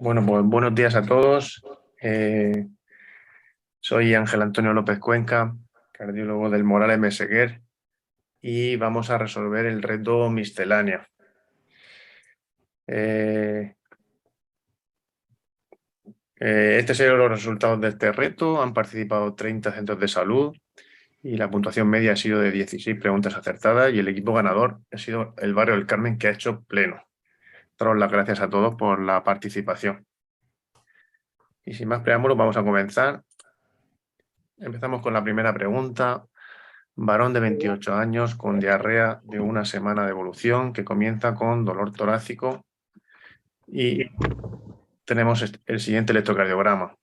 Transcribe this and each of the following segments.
Bueno, pues buenos días a todos. Soy Ángel Antonio López Cuenca, cardiólogo del Morales Meseguer, y vamos a resolver el reto miscelánea. Estos son los resultados de este reto. Han participado 30 centros de salud y la puntuación media ha sido de 16 preguntas acertadas y el equipo ganador ha sido el Barrio del Carmen, que ha hecho pleno. Daros las gracias a todos por la participación. Y sin más preámbulos, vamos a comenzar. Empezamos con la primera pregunta. Varón de 28 años con diarrea de una semana de evolución que comienza con dolor torácico y tenemos el siguiente electrocardiograma.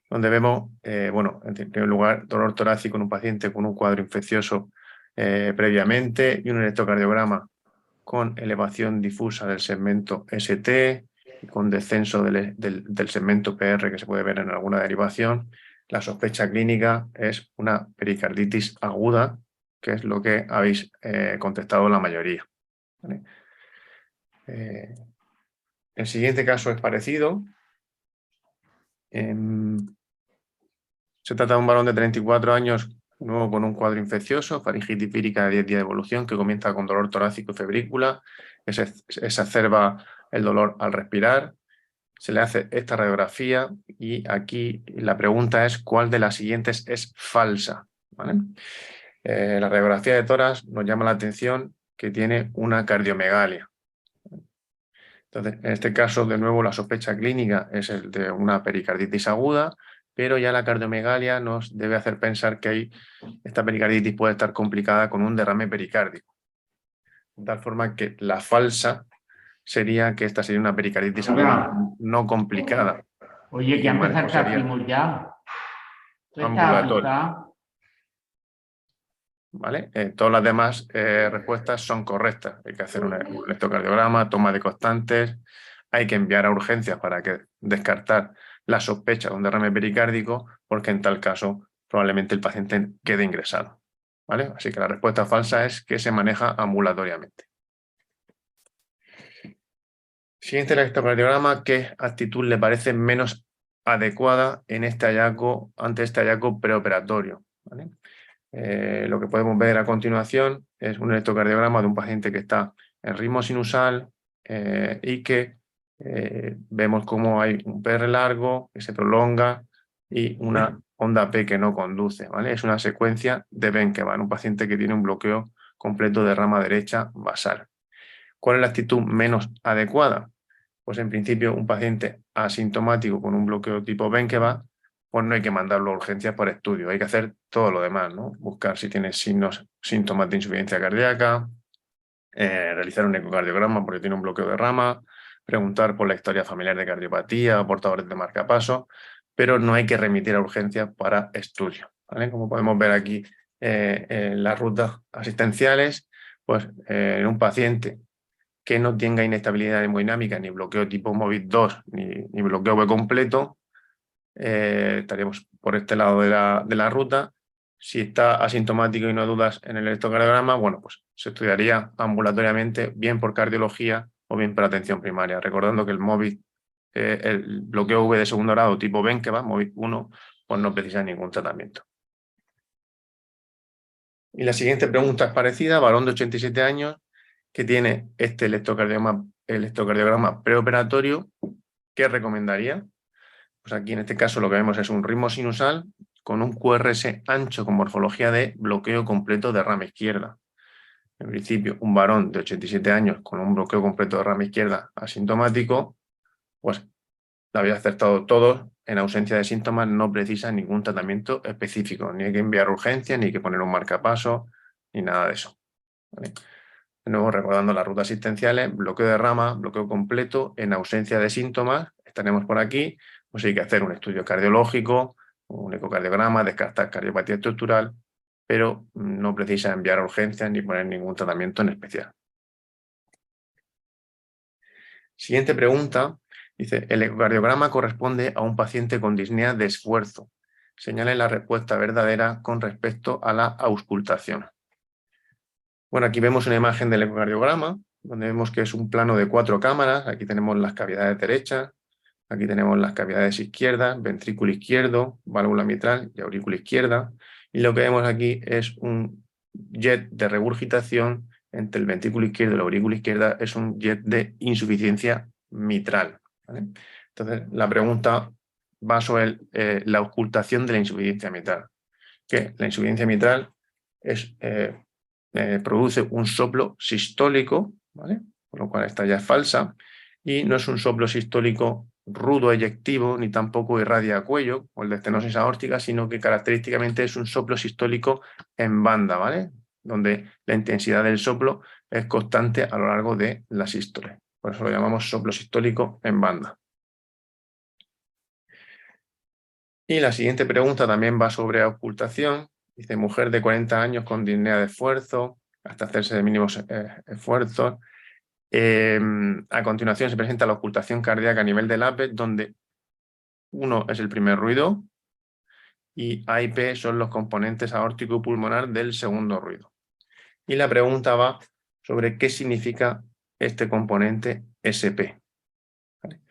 Donde vemos, en primer lugar, dolor torácico en un paciente con un cuadro infeccioso previamente y un electrocardiograma con elevación difusa del segmento ST y con descenso del segmento PR que se puede ver en alguna derivación. La sospecha clínica es una pericarditis aguda, que es lo que habéis contestado la mayoría. ¿Vale? El siguiente caso es parecido. Se trata de un varón de 34 años, nuevo con un cuadro infeccioso, faringitis vírica de 10 días de evolución, que comienza con dolor torácico y febrícula, que se exacerba el dolor al respirar. Se le hace esta radiografía y aquí la pregunta es ¿cuál de las siguientes es falsa? ¿Vale? La radiografía de tórax nos llama la atención que tiene una cardiomegalia. Entonces, en este caso, de nuevo, la sospecha clínica es el de una pericarditis aguda, pero ya la cardiomegalia nos debe hacer pensar que esta pericarditis puede estar complicada con un derrame pericárdico. De tal forma que la falsa sería que esta sería una pericarditis aguda no complicada. Oye, que antes acertamos ya. Ambulatorio. ¿Vale? Todas las demás respuestas son correctas. Hay que hacer un electrocardiograma, toma de constantes, hay que enviar a urgencias para descartar la sospecha de un derrame pericárdico, porque en tal caso probablemente el paciente quede ingresado. ¿Vale? Así que la respuesta falsa es que se maneja ambulatoriamente. Siguiente electrocardiograma, ¿qué actitud le parece menos adecuada en este hallazgo, ante este hallazgo preoperatorio? ¿Vale? Lo que podemos ver a continuación es un electrocardiograma de un paciente que está en ritmo sinusal y que vemos cómo hay un PR largo que se prolonga y una onda P que no conduce. ¿Vale? Es una secuencia de Benkeman, un paciente que tiene un bloqueo completo de rama derecha basal. ¿Cuál es la actitud menos adecuada? Pues en principio un paciente asintomático con un bloqueo tipo Benkeman, pues no hay que mandarlo a urgencias por estudio, hay que hacer todo lo demás, ¿no? Buscar si tiene síntomas de insuficiencia cardíaca, realizar un ecocardiograma porque tiene un bloqueo de rama, preguntar por la historia familiar de cardiopatía, portadores de marcapaso, pero no hay que remitir a urgencias para estudio, ¿vale? Como podemos ver aquí en las rutas asistenciales, pues en un paciente que no tenga inestabilidad hemodinámica, ni bloqueo tipo MOVID 2, ni bloqueo B completo, estaríamos por este lado de la ruta. Si está asintomático y no hay dudas en el electrocardiograma, bueno, pues se estudiaría ambulatoriamente, bien por cardiología o bien por atención primaria, recordando que el MOVID, el bloqueo V de segundo grado tipo Benkeman, MOVID 1, pues no precisa ningún tratamiento. Y la siguiente pregunta es parecida, varón de 87 años, que tiene este electrocardiograma preoperatorio, ¿qué recomendaría? Pues aquí en este caso lo que vemos es un ritmo sinusal con un QRS ancho con morfología de bloqueo completo de rama izquierda. En principio, un varón de 87 años con un bloqueo completo de rama izquierda asintomático, pues lo había acertado todo, en ausencia de síntomas no precisa ningún tratamiento específico, ni hay que enviar urgencias, ni hay que poner un marcapaso, ni nada de eso. ¿Vale? De nuevo, recordando las rutas asistenciales, bloqueo de rama, bloqueo completo, en ausencia de síntomas, estaremos por aquí, pues hay que hacer un estudio cardiológico, un ecocardiograma, descartar cardiopatía estructural, pero no precisa enviar urgencias ni poner ningún tratamiento en especial. Siguiente pregunta, dice, el ecocardiograma corresponde a un paciente con disnea de esfuerzo. Señale la respuesta verdadera con respecto a la auscultación. Bueno, aquí vemos una imagen del ecocardiograma, donde vemos que es un plano de 4 cámaras. Aquí tenemos las cavidades derechas, aquí tenemos las cavidades izquierdas, ventrículo izquierdo, válvula mitral y aurícula izquierda. Y lo que vemos aquí es un jet de regurgitación entre el ventrículo izquierdo y la aurícula izquierda, es un jet de insuficiencia mitral, ¿vale? Entonces, la pregunta va sobre la ocultación de la insuficiencia mitral. Que la insuficiencia mitral produce un soplo sistólico, ¿vale? Por lo cual esta ya es falsa, y no es un soplo sistólico rudo eyectivo, ni tampoco irradia a cuello, o el de estenosis aórtica, sino que característicamente es un soplo sistólico en banda, ¿vale? Donde la intensidad del soplo es constante a lo largo de la sístole. Por eso lo llamamos soplo sistólico en banda. Y la siguiente pregunta también va sobre ocultación. Dice, mujer de 40 años con disnea de esfuerzo, hasta hacerse de mínimos esfuerzos. A continuación se presenta la ocultación cardíaca a nivel del APE, donde 1 es el primer ruido y A y P son los componentes aórtico y pulmonar del segundo ruido. Y la pregunta va sobre qué significa este componente SP. ¿Vale?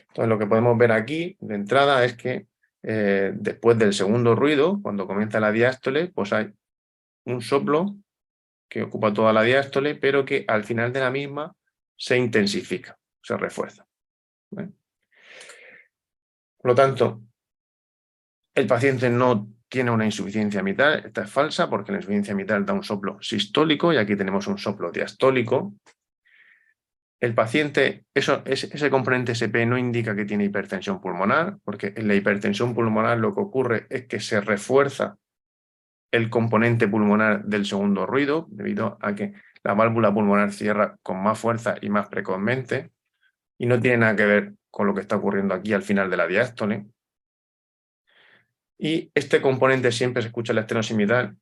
Entonces lo que podemos ver aquí de entrada es que después del segundo ruido, cuando comienza la diástole, pues hay un soplo que ocupa toda la diástole, pero que al final de la misma se intensifica, se refuerza. ¿Vale? Por lo tanto, el paciente no tiene una insuficiencia mitral, esta es falsa porque la insuficiencia mitral da un soplo sistólico y aquí tenemos un soplo diastólico. El paciente, ese componente SP no indica que tiene hipertensión pulmonar, porque en la hipertensión pulmonar lo que ocurre es que se refuerza el componente pulmonar del segundo ruido, debido a que la válvula pulmonar cierra con más fuerza y más precozmente, y no tiene nada que ver con lo que está ocurriendo aquí al final de la diástole. Y este componente siempre se escucha en la estenosis mitral,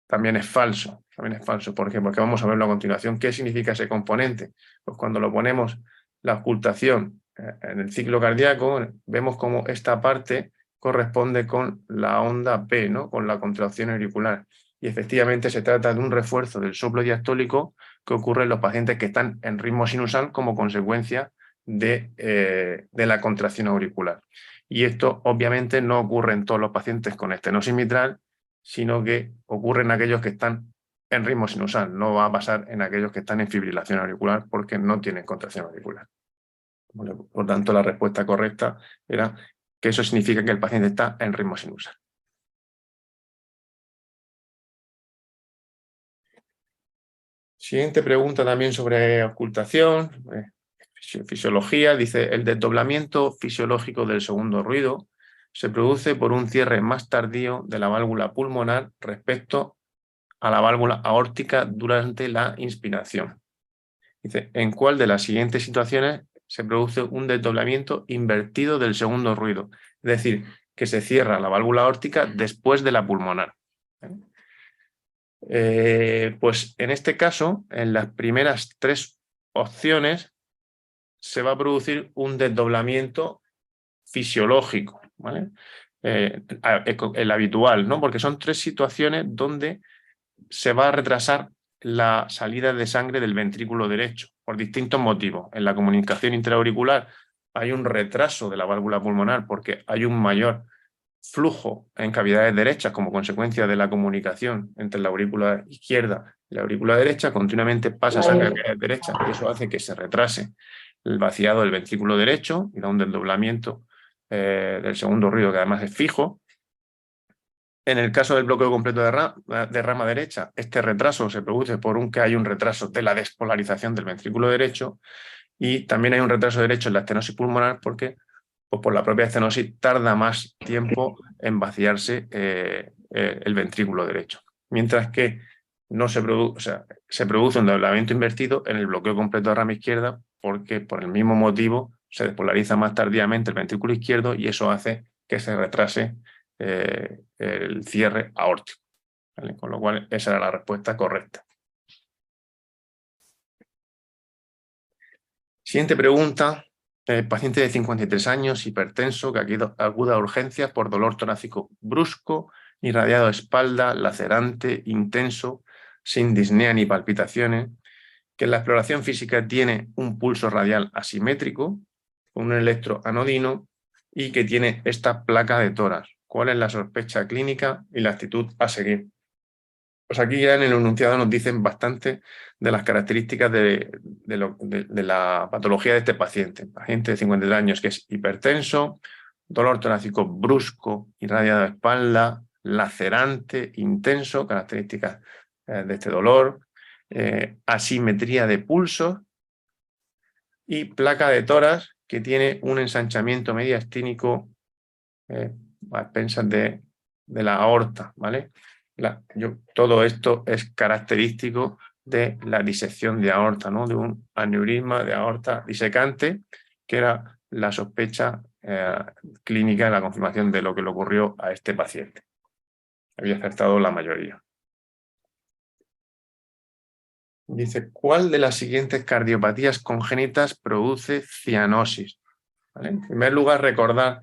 también es falso. También es falso. ¿Por qué? Porque vamos a verlo a continuación. ¿Qué significa ese componente? Pues cuando lo ponemos la ocultación en el ciclo cardíaco, vemos cómo esta parte corresponde con la onda P, ¿no? Con la contracción auricular. Y efectivamente se trata de un refuerzo del soplo diastólico que ocurre en los pacientes que están en ritmo sinusal como consecuencia de la contracción auricular. Y esto obviamente no ocurre en todos los pacientes con estenosis mitral, sino que ocurre en aquellos que están en ritmo sinusal. No va a pasar en aquellos que están en fibrilación auricular porque no tienen contracción auricular. Por tanto, la respuesta correcta era que eso significa que el paciente está en ritmo sinusal. Siguiente pregunta también sobre ocultación, fisiología. Dice, el desdoblamiento fisiológico del segundo ruido se produce por un cierre más tardío de la válvula pulmonar respecto a la válvula aórtica durante la inspiración. Dice, ¿en cuál de las siguientes situaciones se produce un desdoblamiento invertido del segundo ruido? Es decir, que se cierra la válvula aórtica después de la pulmonar. Pues en este caso, en las primeras 3 opciones, se va a producir un desdoblamiento fisiológico, ¿vale? El habitual, ¿no? Porque son 3 situaciones donde se va a retrasar la salida de sangre del ventrículo derecho por distintos motivos. En la comunicación intraauricular hay un retraso de la válvula pulmonar porque hay un mayor flujo en cavidades derechas como consecuencia de la comunicación entre la aurícula izquierda y la aurícula derecha. Continuamente pasa sangre a cavidades derechas y eso hace que se retrase el vaciado del ventrículo derecho y da un desdoblamiento del segundo ruido que además es fijo. En el caso del bloqueo completo de rama derecha, este retraso se produce por que hay un retraso de la despolarización del ventrículo derecho y también hay un retraso derecho en la estenosis pulmonar porque pues por la propia estenosis tarda más tiempo en vaciarse el ventrículo derecho. Mientras que no se produce un desdoblamiento invertido en el bloqueo completo de rama izquierda porque por el mismo motivo se despolariza más tardíamente el ventrículo izquierdo y eso hace que se retrase el cierre aórtico, ¿vale? Con lo cual esa era la respuesta correcta. Siguiente pregunta. Paciente de 53 años, hipertenso, que acude a urgencias por dolor torácico brusco, irradiado de espalda, lacerante, intenso, sin disnea ni palpitaciones. que la exploración física tiene un pulso radial asimétrico, con un electro anodino, y que tiene esta placa de toras. ¿Cuál es la sospecha clínica y la actitud a seguir? Pues aquí ya en el enunciado nos dicen bastante de las características de la patología de este paciente. Paciente de 53 años que es hipertenso, dolor torácico brusco, irradiado de espalda, lacerante, intenso, características de este dolor, asimetría de pulso y placa de tórax que tiene un ensanchamiento mediastínico a expensas de la aorta, ¿vale? Todo esto es característico de la disección de aorta, ¿no? De un aneurisma de aorta disecante, que era la sospecha clínica de la confirmación de lo que le ocurrió a este paciente. Había acertado la mayoría. Dice, ¿cuál de las siguientes cardiopatías congénitas produce cianosis? ¿Vale? En primer lugar, recordar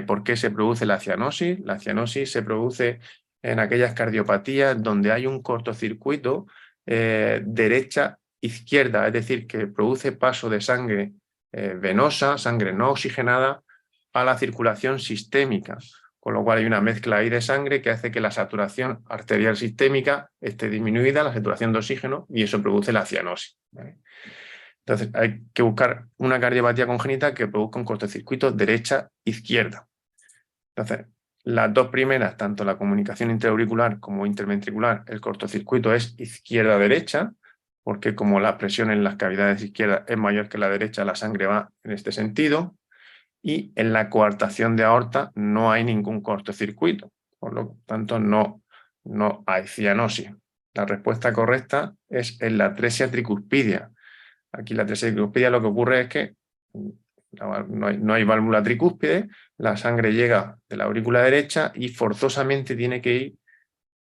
por qué se produce la cianosis. La cianosis se produce en aquellas cardiopatías donde hay un cortocircuito derecha-izquierda, es decir, que produce paso de sangre venosa, sangre no oxigenada, a la circulación sistémica, con lo cual hay una mezcla ahí de sangre que hace que la saturación arterial sistémica esté disminuida, la saturación de oxígeno, y eso produce la cianosis, ¿vale? Entonces hay que buscar una cardiopatía congénita que produzca un cortocircuito derecha-izquierda. Entonces, las dos primeras, tanto la comunicación intraauricular como interventricular, el cortocircuito es izquierda-derecha, porque como la presión en las cavidades izquierdas es mayor que la derecha, la sangre va en este sentido. Y en la coartación de aorta no hay ningún cortocircuito, por lo tanto no hay cianosis. La respuesta correcta es en la atresia tricuspidia. Aquí la atresia tricuspidia lo que ocurre es que no hay válvula tricúspide, la sangre llega de la aurícula derecha y forzosamente tiene que ir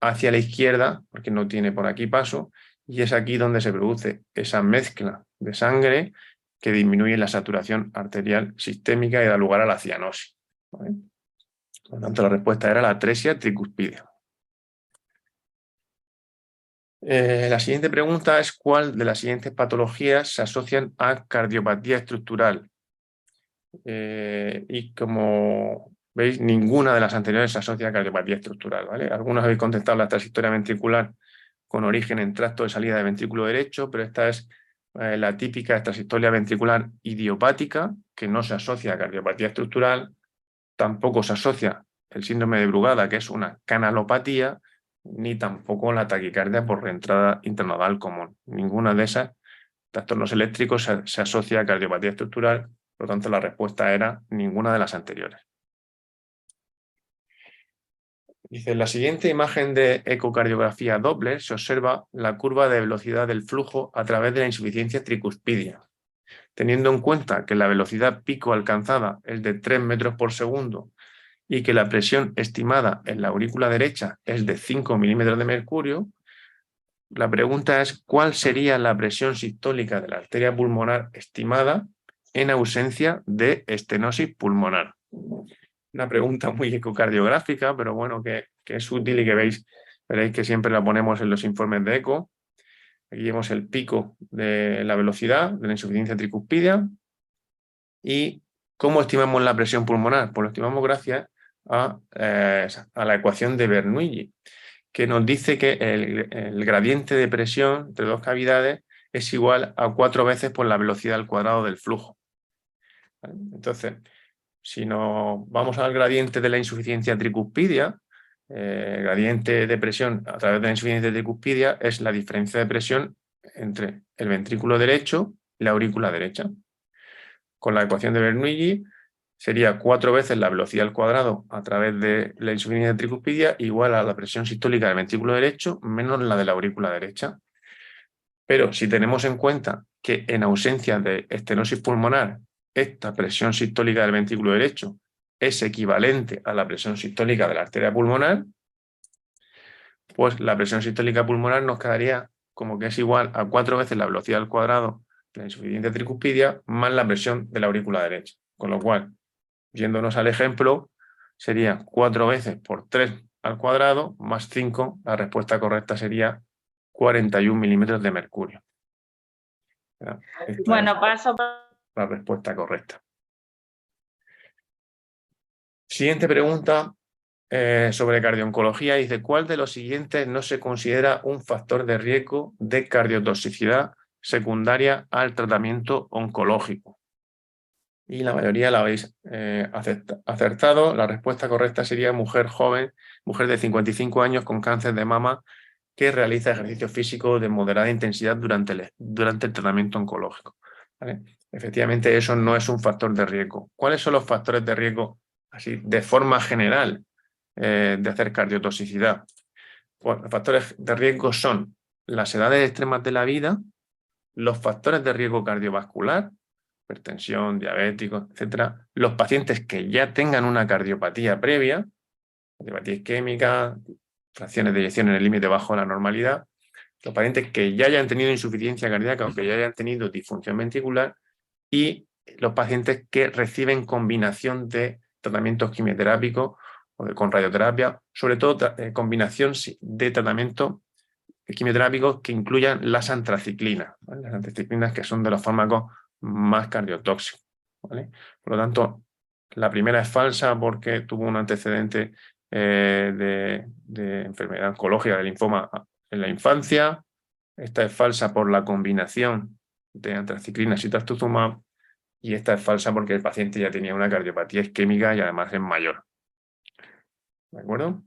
hacia la izquierda, porque no tiene por aquí paso, y es aquí donde se produce esa mezcla de sangre que disminuye la saturación arterial sistémica y da lugar a la cianosis, ¿vale? Por lo tanto, la respuesta era la atresia tricuspidia. La siguiente pregunta es ¿cuál de las siguientes patologías se asocian a cardiopatía estructural? Y como veis, ninguna de las anteriores se asocia a cardiopatía estructural, ¿vale? Algunos habéis contestado la trayectoria ventricular con origen en tracto de salida de ventrículo derecho, pero esta es la típica extrasistolia ventricular idiopática, que no se asocia a cardiopatía estructural, tampoco se asocia el síndrome de Brugada, que es una canalopatía, ni tampoco la taquicardia por reentrada intranodal común. Ninguna de esas trastornos eléctricos se asocia a cardiopatía estructural, por lo tanto la respuesta era ninguna de las anteriores. Dice, en la siguiente imagen de ecocardiografía Doppler se observa la curva de velocidad del flujo a través de la insuficiencia tricuspidia. Teniendo en cuenta que la velocidad pico alcanzada es de 3 metros por segundo y que la presión estimada en la aurícula derecha es de 5 milímetros de mercurio, la pregunta es ¿cuál sería la presión sistólica de la arteria pulmonar estimada en ausencia de estenosis pulmonar? Una pregunta muy ecocardiográfica, pero bueno, que es útil y que veréis que siempre la ponemos en los informes de eco. Aquí vemos el pico de la velocidad de la insuficiencia tricuspidia. ¿Y cómo estimamos la presión pulmonar? Pues lo estimamos gracias a la ecuación de Bernoulli, que nos dice que el gradiente de presión entre dos cavidades es igual a 4 veces por la velocidad al cuadrado del flujo. ¿Vale? Entonces, si nos vamos al gradiente de la insuficiencia tricuspidia, el gradiente de presión a través de la insuficiencia tricuspidia es la diferencia de presión entre el ventrículo derecho y la aurícula derecha. Con la ecuación de Bernoulli sería 4 veces la velocidad al cuadrado a través de la insuficiencia tricuspidia igual a la presión sistólica del ventrículo derecho menos la de la aurícula derecha. Pero si tenemos en cuenta que en ausencia de estenosis pulmonar esta presión sistólica del ventrículo derecho es equivalente a la presión sistólica de la arteria pulmonar, pues la presión sistólica pulmonar nos quedaría como que es igual a 4 veces la velocidad al cuadrado de la insuficiencia tricuspidia más la presión de la aurícula derecha. Con lo cual, yéndonos al ejemplo, sería 4 veces por 3 al cuadrado más 5, la respuesta correcta sería 41 milímetros de mercurio. Bueno, paso. La respuesta correcta. Siguiente pregunta sobre cardiooncología. Dice, ¿cuál de los siguientes no se considera un factor de riesgo de cardiotoxicidad secundaria al tratamiento oncológico? Y la mayoría la habéis acertado. La respuesta correcta sería mujer joven, mujer de 55 años con cáncer de mama que realiza ejercicio físico de moderada intensidad durante el tratamiento oncológico. ¿Vale? Efectivamente, eso no es un factor de riesgo. ¿Cuáles son los factores de riesgo, así de forma general, de hacer cardiotoxicidad? Pues los factores de riesgo son las edades extremas de la vida, los factores de riesgo cardiovascular, hipertensión, diabéticos, etcétera, los pacientes que ya tengan una cardiopatía previa, cardiopatía isquémica, fracciones de eyección en el límite bajo de la normalidad, los pacientes que ya hayan tenido insuficiencia cardíaca o que ya hayan tenido disfunción ventricular y los pacientes que reciben combinación de tratamientos quimioterápicos o con radioterapia, sobre todo combinación de tratamientos quimioterápicos que incluyan las antraciclinas, ¿vale? Las antraciclinas que son de los fármacos más cardiotóxicos, ¿vale? Por lo tanto, la primera es falsa porque tuvo un antecedente de enfermedad oncológica de linfoma en la infancia. Esta es falsa por la combinación de antraciclinas y trastuzumab. Y esta es falsa porque el paciente ya tenía una cardiopatía isquémica y además es mayor. ¿De acuerdo?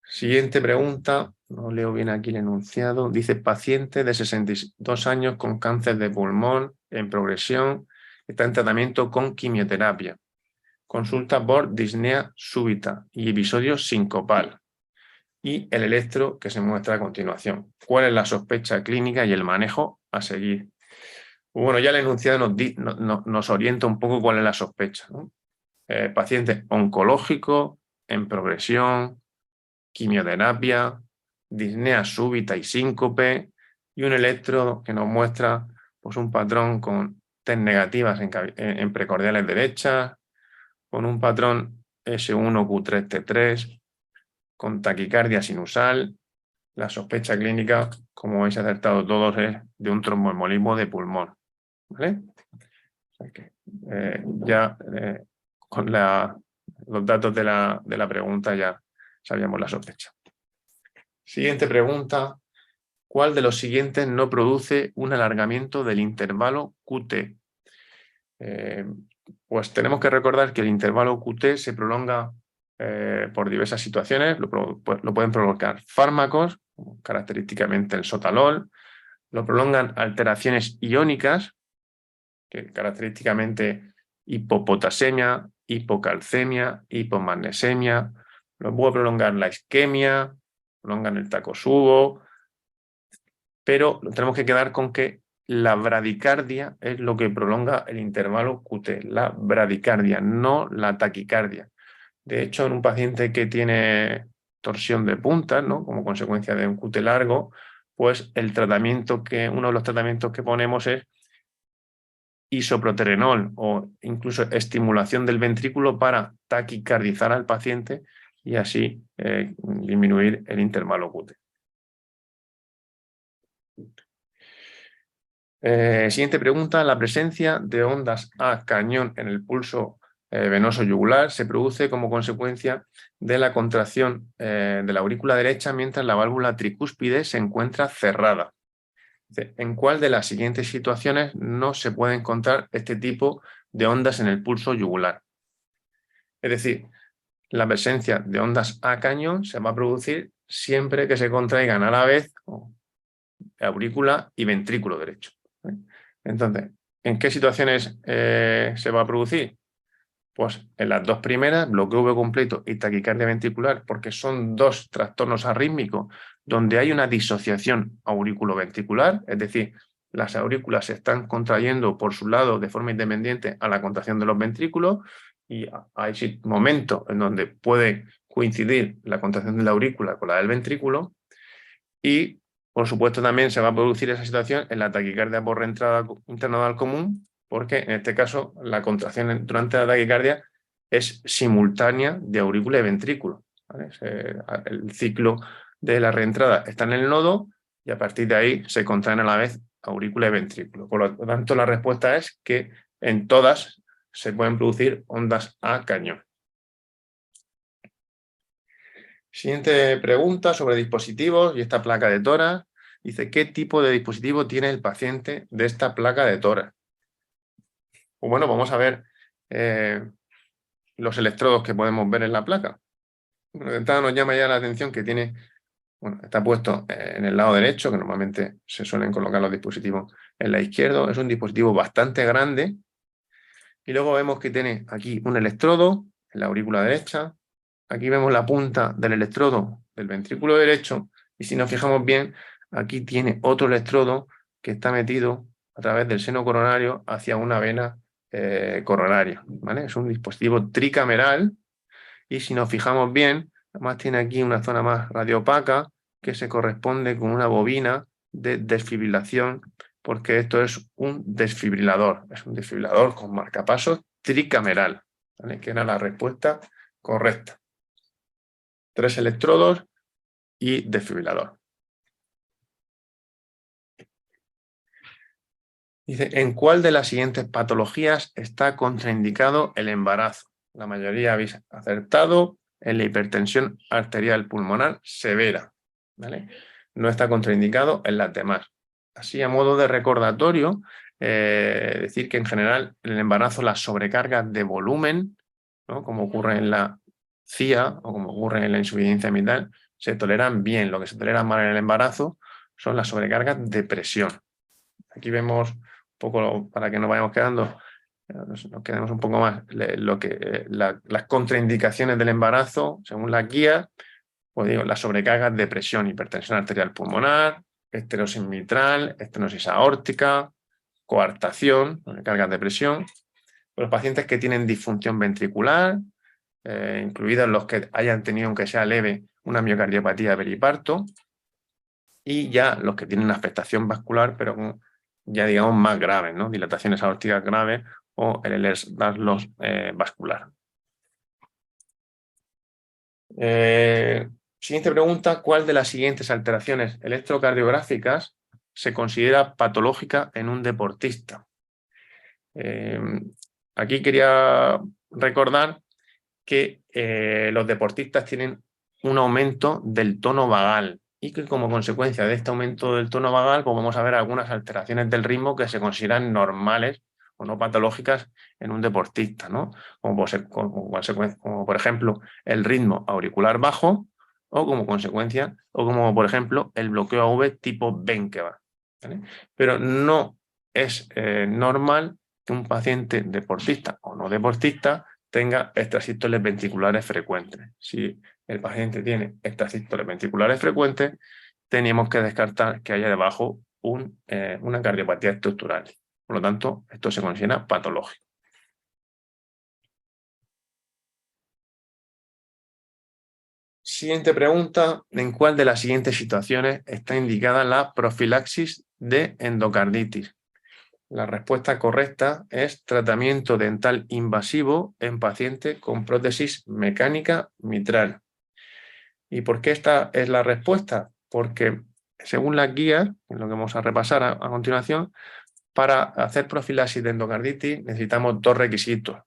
Siguiente pregunta, no leo bien aquí el enunciado. Dice, paciente de 62 años con cáncer de pulmón en progresión, está en tratamiento con quimioterapia. Consulta por disnea súbita y episodio sincopal. Y el electro que se muestra a continuación. ¿Cuál es la sospecha clínica y el manejo a seguir? Bueno, ya el enunciado nos orienta un poco cuál es la sospecha, ¿no? Paciente oncológico en progresión, quimioterapia, disnea súbita y síncope, y un electro que nos muestra pues, un patrón con TES negativas en precordiales derechas, con un patrón S1Q3T3, con taquicardia sinusal. La sospecha clínica, como habéis acertado todos, es de un tromboembolismo de pulmón. ¿Vale? O sea que, con los datos de la pregunta ya sabíamos la sospecha. Siguiente pregunta. ¿Cuál de los siguientes no produce un alargamiento del intervalo QT? Pues tenemos que recordar que el intervalo QT se prolonga por diversas situaciones. Lo pueden provocar fármacos, característicamente el sotalol. Lo prolongan alteraciones iónicas, que característicamente hipopotasemia, hipocalcemia, hipomagnesemia. Lo puede prolongar la isquemia, prolongan el tacosubo, pero tenemos que quedar con que la bradicardia es lo que prolonga el intervalo QT, la bradicardia, no la taquicardia. De hecho, en un paciente que tiene torsión de puntas, ¿no? Como consecuencia de un QT largo, pues uno de los tratamientos que ponemos es isoproterenol o incluso estimulación del ventrículo para taquicardizar al paciente y así disminuir el intervalo QT. Siguiente pregunta. La presencia de ondas A cañón en el pulso venoso yugular se produce como consecuencia de la contracción de la aurícula derecha mientras la válvula tricúspide se encuentra cerrada. ¿En cuál de las siguientes situaciones no se puede encontrar este tipo de ondas en el pulso yugular? Es decir, la presencia de ondas A cañón se va a producir siempre que se contraigan a la vez aurícula y ventrículo derecho. Entonces, ¿en qué situaciones se va a producir? Pues en las dos primeras, bloqueo V completo y taquicardia ventricular, porque son dos trastornos arrítmicos donde hay una disociación auriculoventricular, es decir, las aurículas se están contrayendo por su lado de forma independiente a la contracción de los ventrículos y hay momentos en donde puede coincidir la contracción de la aurícula con la del ventrículo y, por supuesto, también se va a producir esa situación en la taquicardia por reentrada intranodal común, porque en este caso la contracción durante la taquicardia es simultánea de aurícula y ventrículo, ¿vale? El ciclo de la reentrada está en el nodo y a partir de ahí se contraen a la vez aurícula y ventrículo. Por lo tanto, la respuesta es que en todas se pueden producir ondas a cañón. Siguiente pregunta sobre dispositivos y esta placa de tórax. Dice, ¿qué tipo de dispositivo tiene el paciente de esta placa de tórax? Pues bueno, vamos a ver los electrodos que podemos ver en la placa. Bueno, de entrada nos llama ya la atención que tiene, bueno, está puesto en el lado derecho, que normalmente se suelen colocar los dispositivos en la izquierda. Es un dispositivo bastante grande. Y luego vemos que tiene aquí un electrodo en la aurícula derecha. Aquí vemos la punta del electrodo del ventrículo derecho. Y si nos fijamos bien, aquí tiene otro electrodo que está metido a través del seno coronario hacia una vena coronaria, ¿vale? Es un dispositivo tricameral y si nos fijamos bien, además tiene aquí una zona más radiopaca que se corresponde con una bobina de desfibrilación, porque esto es un desfibrilador con marcapasos tricameral, ¿vale? Que era la respuesta correcta. 3 electrodos y desfibrilador. Dice, ¿en cuál de las siguientes patologías está contraindicado el embarazo? La mayoría habéis acertado en la hipertensión arterial pulmonar severa, ¿vale? No está contraindicado en las demás. Así, a modo de recordatorio, decir que en general en el embarazo las sobrecargas de volumen, ¿no? Como ocurre en la CIA o como ocurre en la insuficiencia vital, se toleran bien. Lo que se tolera mal en el embarazo son las sobrecargas de presión. Aquí vemos un poco, para que nos vayamos quedando, nos quedemos un poco más, las contraindicaciones del embarazo, según la guía, pues digo, las sobrecargas de presión, hipertensión arterial pulmonar, esterosis mitral, estenosis aórtica, coartación, sobrecargas de presión. Los pacientes que tienen disfunción ventricular, incluidos los que hayan tenido, aunque sea leve, una miocardiopatía de periparto, y ya los que tienen una afectación vascular, pero con, ya digamos más graves, ¿no? Dilataciones aórticas graves o el Ehlers-Danlos vascular. Siguiente pregunta, ¿cuál de las siguientes alteraciones electrocardiográficas se considera patológica en un deportista? Aquí quería recordar que los deportistas tienen un aumento del tono vagal y que como consecuencia de este aumento del tono vagal pues vamos a ver algunas alteraciones del ritmo que se consideran normales o no patológicas en un deportista, ¿no? Como por ejemplo el ritmo auricular bajo o como consecuencia, o como por ejemplo el bloqueo AV tipo Benkevar, ¿vale? Pero no es normal que un paciente deportista o no deportista tenga extrasístoles ventriculares frecuentes. Si el paciente tiene extrasístoles ventriculares frecuentes, tenemos que descartar que haya debajo una cardiopatía estructural. Por lo tanto, esto se considera patológico. Siguiente pregunta, ¿en cuál de las siguientes situaciones está indicada la profilaxis de endocarditis? La respuesta correcta es tratamiento dental invasivo en paciente con prótesis mecánica mitral. ¿Y por qué esta es la respuesta? Porque según las guías, lo que vamos a repasar a continuación, para hacer profilaxis de endocarditis necesitamos 2 requisitos.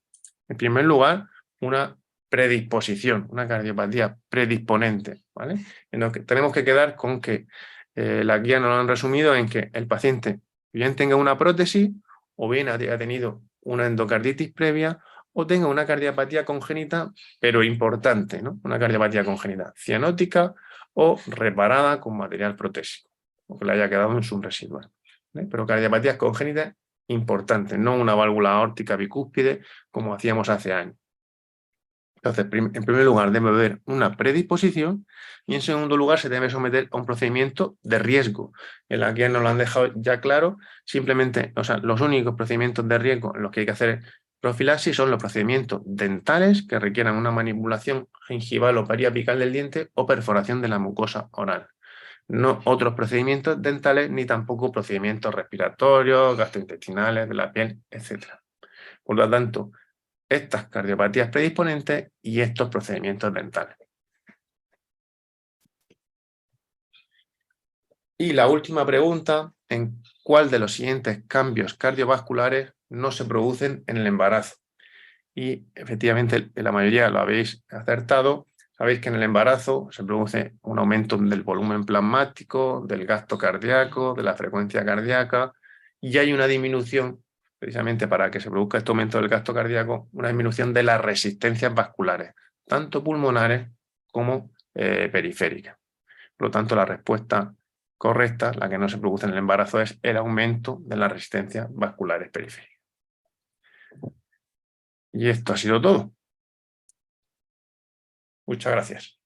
En primer lugar, una predisposición, una cardiopatía predisponente, ¿vale? En lo que tenemos que quedar con que las guías nos lo han resumido en que el paciente bien tenga una prótesis o bien haya tenido una endocarditis previa o tenga una cardiopatía congénita, pero importante, ¿no? Una cardiopatía congénita cianótica o reparada con material protésico, o que le haya quedado en subresidual, ¿vale? Pero cardiopatías congénitas importantes, no una válvula aórtica bicúspide como hacíamos hace años. Entonces, en primer lugar, debe haber una predisposición y en segundo lugar se debe someter a un procedimiento de riesgo. En la guía nos lo han dejado ya claro, simplemente, o sea, los únicos procedimientos de riesgo en los que hay que hacer profilaxis son los procedimientos dentales que requieran una manipulación gingival o periapical del diente o perforación de la mucosa oral. No otros procedimientos dentales ni tampoco procedimientos respiratorios, gastrointestinales, de la piel, etc. Por lo tanto, estas cardiopatías predisponentes y estos procedimientos dentales. Y la última pregunta, ¿en cuál de los siguientes cambios cardiovasculares no se producen en el embarazo? Y efectivamente la mayoría lo habéis acertado. Sabéis que en el embarazo se produce un aumento del volumen plasmático, del gasto cardíaco, de la frecuencia cardíaca, y hay una disminución, precisamente para que se produzca este aumento del gasto cardíaco, una disminución de las resistencias vasculares, tanto pulmonares como periféricas. Por lo tanto, la respuesta correcta, la que no se produce en el embarazo, es el aumento de las resistencias vasculares periféricas. Y esto ha sido todo. Muchas gracias.